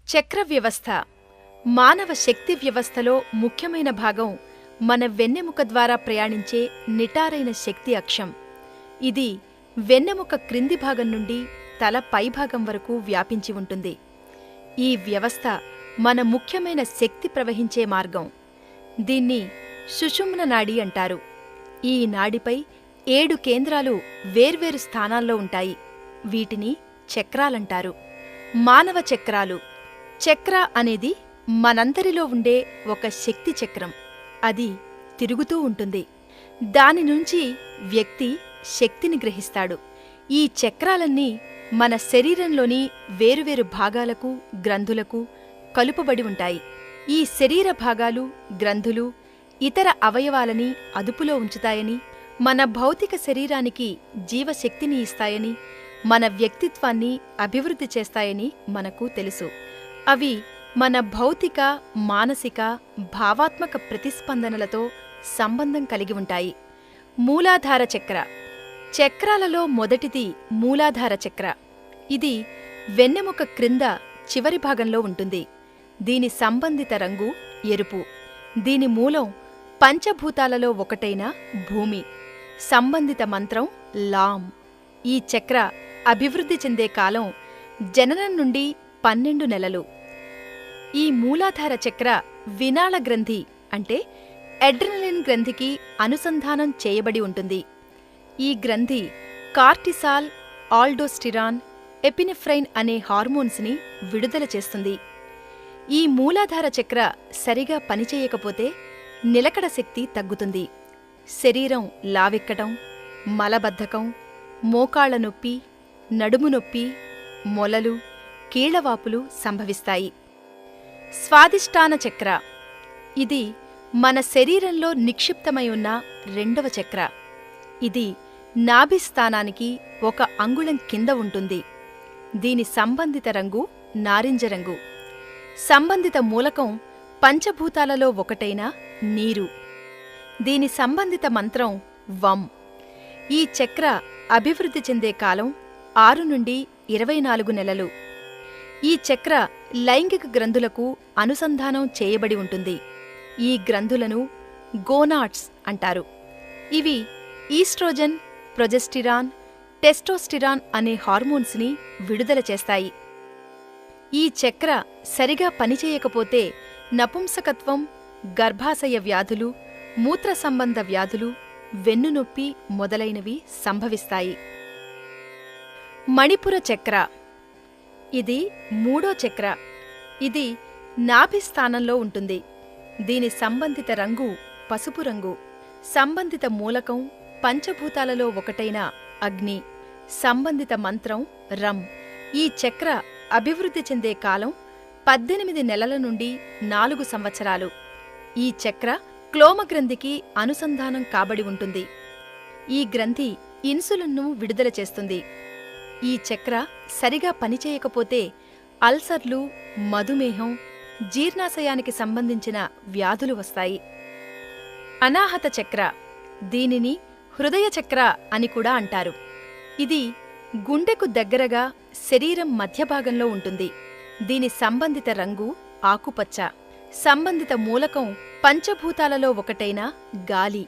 చక్ర వ్యవస్థ మానవ శక్తి వ్యవస్థలో ముఖ్యమైన భాగం. మన వెన్నెముక ద్వారా ప్రయాణించే నిటారైన శక్తి అక్షం. ఇది వెన్నెముక క్రింది భాగం నుండి తల పైభాగం వరకు వ్యాపించి ఉంటుంది. ఈ వ్యవస్థ మన ముఖ్యమైన శక్తి ప్రవహించే మార్గం. దీన్ని సుషుమ్న నాడి అంటారు. ఈ నాడిపై 7 కేంద్రాలు వేర్వేరు స్థానాల్లో ఉంటాయి. వీటిని చక్రాలంటారు. మానవ చక్రాలు. చక్ర అనేది మనందరిలో ఉండే ఒక శక్తి చక్రం. అది తిరుగుతూ ఉంటుంది. దాని నుంచి వ్యక్తి శక్తిని గ్రహిస్తాడు. ఈ చక్రాలన్నీ మన శరీరంలోని వేరువేరు భాగాలకు, గ్రంథులకు కలుపబడి ఉంటాయి. ఈ శరీర భాగాలు, గ్రంథులు ఇతర అవయవాలని అదుపులో ఉంచుతాయని, మన భౌతిక శరీరానికి జీవశక్తిని ఇస్తాయని, మన వ్యక్తిత్వాన్ని అభివృద్ధి చేస్తాయని మనకు తెలుసు. అవి మన భౌతిక, మానసిక, భావాత్మక ప్రతిస్పందనలతో సంబంధం కలిగి ఉంటాయి. మూలాధార చక్ర. చక్రాలలో మొదటిది మూలాధార చక్ర. ఇది వెన్నెముక క్రింద చివరి భాగంలో ఉంటుంది. దీని సంబంధిత రంగు ఎరుపు. దీని మూలం పంచభూతాలలో ఒకటైన భూమి. సంబంధిత మంత్రం లాం. ఈ చక్ర అభివృద్ధి చెందే కాలం జననం నుండి 12 నెలలు. ఈ మూలాధార చక్ర వినాళ గ్రంథి అంటే అడ్రినలిన్ గ్రంథికి అనుసంధానం చేయబడి ఉంటుంది. ఈ గ్రంథి కార్టిసాల్, ఆల్డోస్టిరాన్, ఎపినెఫ్రైన్ అనే హార్మోన్స్ని విడుదల చేస్తుంది. ఈ మూలాధార చక్ర సరిగా పనిచేయకపోతే నిలకడ శక్తి తగ్గుతుంది. శరీరం లావెక్కటం, మలబద్ధకం, మోకాళ్ల నొప్పి, నడుము నొప్పి, మొలలు, కీళ్లవాపులు సంభవిస్తాయి. స్వాదిష్టాన చక్ర. ఇది మన శరీరంలో నిక్షిప్తమై ఉన్న 2వ చక్ర. ఇది నాభిస్థానానికి 1 అంగుళం కింద ఉంటుంది. దీని సంబంధిత రంగు నారింజ రంగు. సంబంధిత మూలకం పంచభూతాలలో ఒకటైన నీరు. దీని సంబంధిత మంత్రం వం. ఈ చక్ర అభివృద్ధి చెందే కాలం 6 నుండి 24 నెలలు. ఈ చక్ర లైంగిక గ్రంథులకు అనుసంధానం చేయబడి ఉంటుంది. ఈ గ్రంథులను గోనాడ్స్ అంటారు. ఇవి ఈస్ట్రోజన్, ప్రొజెస్టిరాన్, టెస్టోస్టిరాన్ అనే హార్మోన్స్ని విడుదల చేస్తాయి. ఈ చక్ర సరిగా పనిచేయకపోతే నపుంసకత్వం, గర్భాశయ వ్యాధులు, మూత్ర సంబంధ వ్యాధులు, వెన్నునొప్పి మొదలైనవి సంభవిస్తాయి. మణిపుర చక్ర. ఇది 3వ చక్ర. ఇది నాభిస్థానంలో ఉంటుంది. దీని సంబంధిత రంగు పసుపు రంగు. సంబంధిత మూలకం పంచభూతాలలో ఒకటైన అగ్ని. సంబంధిత మంత్రం రం. ఈ చక్ర అభివృద్ధి చెందే కాలం 18 నెలల నుండి 4 సంవత్సరాలు. ఈ చక్ర క్లోమగ్రంథికి అనుసంధానం కాబడి ఉంటుంది. ఈ గ్రంథి ఇన్సులిన్ను విడుదల చేస్తుంది. ఈ చక్ర సరిగా పనిచేయకపోతే అల్సర్లు, మధుమేహం, జీర్ణాశయానికి సంబంధించిన వ్యాధులు వస్తాయి. అనాహత చక్ర. దీనిని హృదయ చక్ర అని కూడా అంటారు. ఇది గుండెకు దగ్గరగా శరీరం మధ్యభాగంలో ఉంటుంది. దీని సంబంధిత రంగు ఆకుపచ్చ. సంబంధిత మూలకం పంచభూతాలలో ఒకటైన గాలి.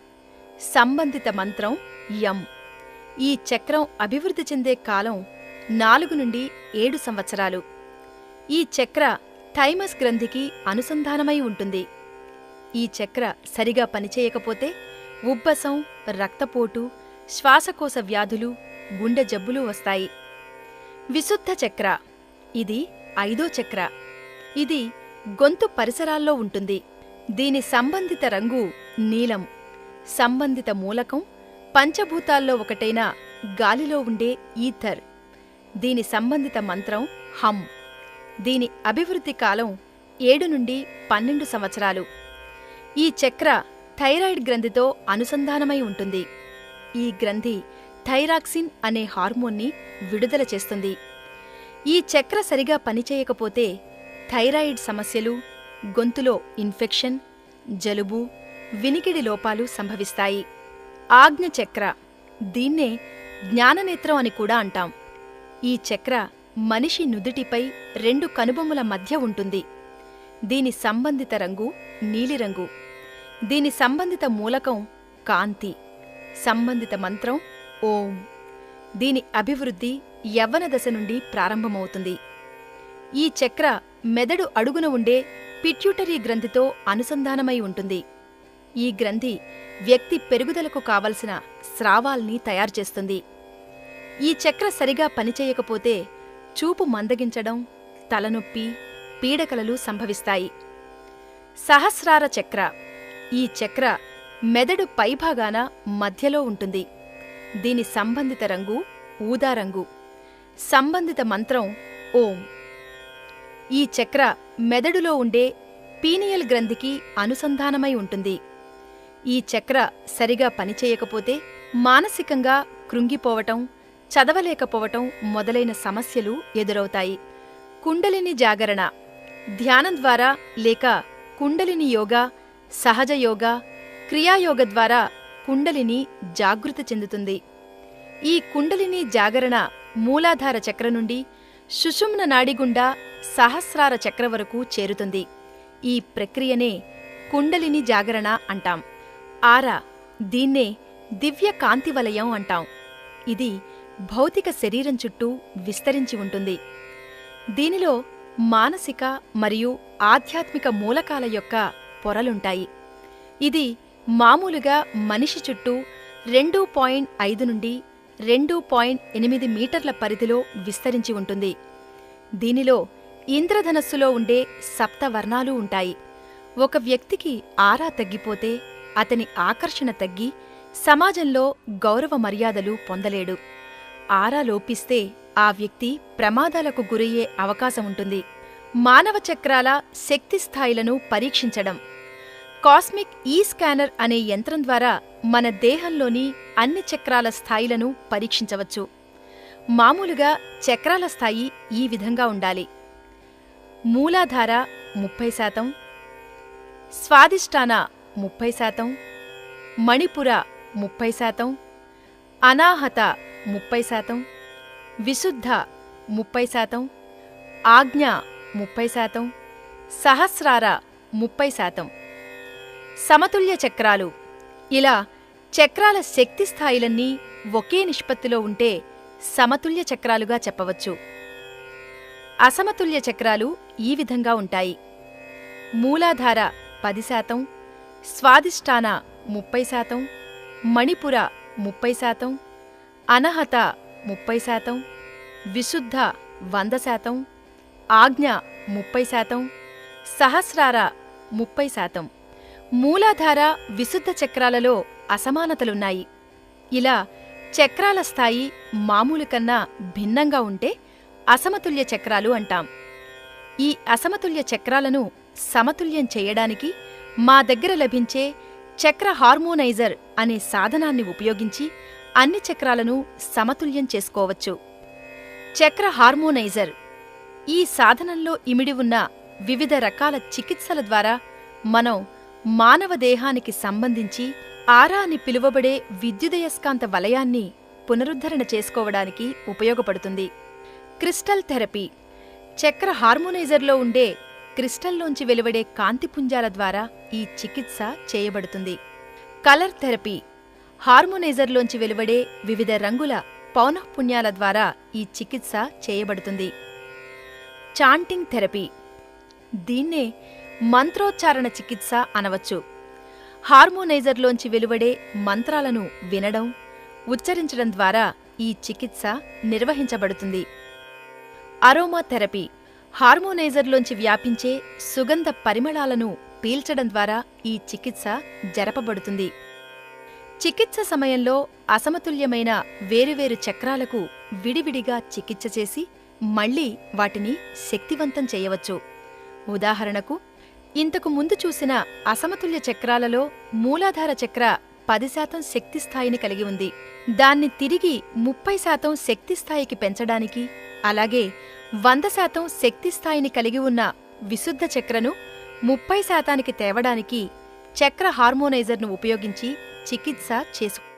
సంబంధిత మంత్రం యం. ఈ చక్రం అభివృద్ధి చెందే కాలం 4 నుండి 7 సంవత్సరాలు. ఈ చక్ర థైమస్ గ్రంథికి అనుసంధానమై ఉంటుంది. ఈ చక్ర సరిగా పనిచేయకపోతే ఉబ్బసం, రక్తపోటు, శ్వాసకోశ వ్యాధులు, గుండె జబ్బులు వస్తాయి. విశుద్ధ చక్ర. ఇది 5వ చక్ర. ఇది గొంతు పరిసరాల్లో ఉంటుంది. దీని సంబంధిత రంగు నీలం. సంబంధిత మూలకం పంచభూతాల్లో ఒకటైన గాలిలో ఉండే ఈథర్. దీని సంబంధిత మంత్రం హం. దీని అభివృద్ధి కాలం 7 నుండి 12 సంవత్సరాలు. ఈ చక్ర థైరాయిడ్ గ్రంథితో అనుసంధానమై ఉంటుంది. ఈ గ్రంథి థైరాక్సిన్ అనే హార్మోన్ని విడుదల చేస్తుంది. ఈ చక్ర సరిగా పనిచేయకపోతే థైరాయిడ్ సమస్యలు, గొంతులో ఇన్ఫెక్షన్, జలుబు, వినికిడి లోపాలు సంభవిస్తాయి. ఆజ్ఞ చక్ర. దీన్నే జ్ఞాననేత్రం అని కూడా అంటాం. ఈ చక్ర మనిషి నుదుటిపై రెండు కనుబొమ్మల మధ్య ఉంటుంది. దీని సంబంధిత రంగు నీలిరంగు. దీని సంబంధిత మూలకం కాంతి. సంబంధిత మంత్రం ఓం. దీని అభివృద్ధి యవ్వన దశ నుండి ప్రారంభమవుతుంది. ఈ చక్ర మెదడు అడుగున ఉండే పిట్యూటరీ గ్రంథితో అనుసంధానమై ఉంటుంది. ఈ గ్రంథి వ్యక్తి పెరుగుదలకు కావలసిన స్రావాల్ని తయారుచేస్తుంది. ఈ చక్ర సరిగా పనిచేయకపోతే చూపు మందగించడం, తలనొప్పి, పీడకలలు సంభవిస్తాయి. సహస్రార చక్ర. ఈ చక్ర మెదడు పైభాగాన మధ్యలో ఉంటుంది. దీని సంబంధిత రంగు ఊదారంగు. సంబంధిత మంత్రం ఓం. ఈ చక్ర మెదడులో ఉండే పీనియల్ గ్రంథికి అనుసంధానమై ఉంటుంది. ఈ చక్ర సరిగా పనిచేయకపోతే మానసికంగా కృంగిపోవటం, చదవలేకపోవటం మొదలైన సమస్యలు ఎదురవుతాయి. కుండలిని జాగరణ. ధ్యానం ద్వారా లేక కుండలిని యోగా, సహజ యోగా, క్రియాయోగ ద్వారా కుండలిని జాగృతి చెందుతుంది. ఈ కుండలిని జాగరణ మూలాధార చక్ర నుండి సుషుమ్న నాడిగుండా సహస్రార చక్ర వరకు చేరుతుంది. ఈ ప్రక్రియనే కుండలిని జాగరణ అంటాం. ఆరా. దీన్నే దివ్య కాంతివలయం అంటాం. ఇది భౌతిక శరీరం చుట్టూ విస్తరించి ఉంటుంది. దీనిలో మానసిక మరియు ఆధ్యాత్మిక మూలకాల యొక్క పొరలుంటాయి. ఇది మామూలుగా మనిషి చుట్టూ 2.5 నుండి 2.8 మీటర్ల పరిధిలో విస్తరించి ఉంటుంది. దీనిలో ఇంద్రధనస్సులో ఉండే సప్తవర్ణాలు ఉంటాయి. ఒక వ్యక్తికి ఆరా తగ్గిపోతే అతని ఆకర్షణ తగ్గి సమాజంలో గౌరవ మర్యాదలు పొందలేడు. ఆరా లోపిస్తే ఆ వ్యక్తి ప్రమాదాలకు గురయ్యే అవకాశముంటుంది. మానవ చక్రాల శక్తి స్థాయిలను పరీక్షించడం. కాస్మిక్ ఈ స్కానర్ అనే యంత్రం ద్వారా మన దేహంలోని అన్ని చక్రాల స్థాయిలను పరీక్షించవచ్చు. మామూలుగా చక్రాల స్థాయి ఈ విధంగా ఉండాలి: మూలాధార 30%, స్వాదిష్టాన 30%, మణిపుర 30%, అనాహత 30%, విశుద్ధ 30%, ఆజ్ఞ 30%, సహస్రార 30%. సమతుల్య చక్రాలు. ఇలా చక్రాల శక్తి స్థాయిలన్నీ ఒకే నిష్పత్తిలో ఉంటే సమతుల్య చక్రాలుగా చెప్పవచ్చు. అసమతుల్య చక్రాలు ఈ విధంగా ఉంటాయి: మూలాధార 10%, స్వాదిష్టాన 30%, మణిపుర 30%, అనహత 30%, విశుద్ధ 100%, ఆజ్ఞ 30%, సహస్రార 30%. మూలాధార విశుద్ధ చక్రాలలో అసమానతలున్నాయి. ఇలా చక్రాల స్థాయి మామూలు కన్నా భిన్నంగా ఉంటే అసమతుల్య చక్రాలు అంటాం. ఈ అసమతుల్య చక్రాలను సమతుల్యం చేయడానికి మా దగ్గర లభించే చక్ర హార్మోనైజర్ అనే సాధనాన్ని ఉపయోగించి అన్ని చక్రాలను సమతుల్యం చేసుకోవచ్చు. చక్ర హార్మోనైజర్. ఈ సాధనంలో ఇమిడి ఉన్న వివిధ రకాల చికిత్సల ద్వారా మనం మానవ దేహానికి సంబంధించి ఆరా అని పిలువబడే విద్యుదయస్కాంత వలయాన్ని పునరుద్ధరణ చేసుకోవడానికి ఉపయోగపడుతుంది. Crystal therapy. చక్ర హార్మోనైజర్లో ఉండే క్రిస్టల్లోంచి వెలువడే కాంతిపుంజాల ద్వారా ఈ చికిత్స చేయబడుతుంది. Colour therapy. హార్మోనైజర్లోంచి వెలువడే వివిధ రంగుల పౌనఃపున్యాల ద్వారా ఈ చికిత్స చేయబడుతుంది. Chanting therapy. దీన్నే మంత్రోచ్చారణ చికిత్స అనవచ్చు. హార్మోనైజర్లోంచి వెలువడే మంత్రాలను వినడం, ఉచ్చరించడం ద్వారా ఈ చికిత్స నిర్వహించబడుతుంది. Aroma therapy. హార్మోనైజర్లోంచి వ్యాపించే సుగంధ పరిమళాలను పీల్చడం ద్వారా ఈ చికిత్స జరపబడుతుంది. చికిత్స సమయంలో అసమతుల్యమైన వేరువేరు చక్రాలకు విడివిడిగా చికిత్స చేసి మళ్లీ వాటిని శక్తివంతం చేయవచ్చు. ఉదాహరణకు, ఇంతకు ముందు చూసిన అసమతుల్య చక్రాలలో మూలాధార చక్ర 10% శక్తి స్థాయిని కలిగి ఉంది. దాన్ని తిరిగి 30% శక్తి స్థాయికి పెంచడానికి, అలాగే 100% శక్తి స్థాయిని కలిగి ఉన్న విశుద్ధ చక్రను 30%కి తేవడానికి చక్ర హార్మోనైజర్ను ఉపయోగించి చికిత్స చేసుకుంటారు.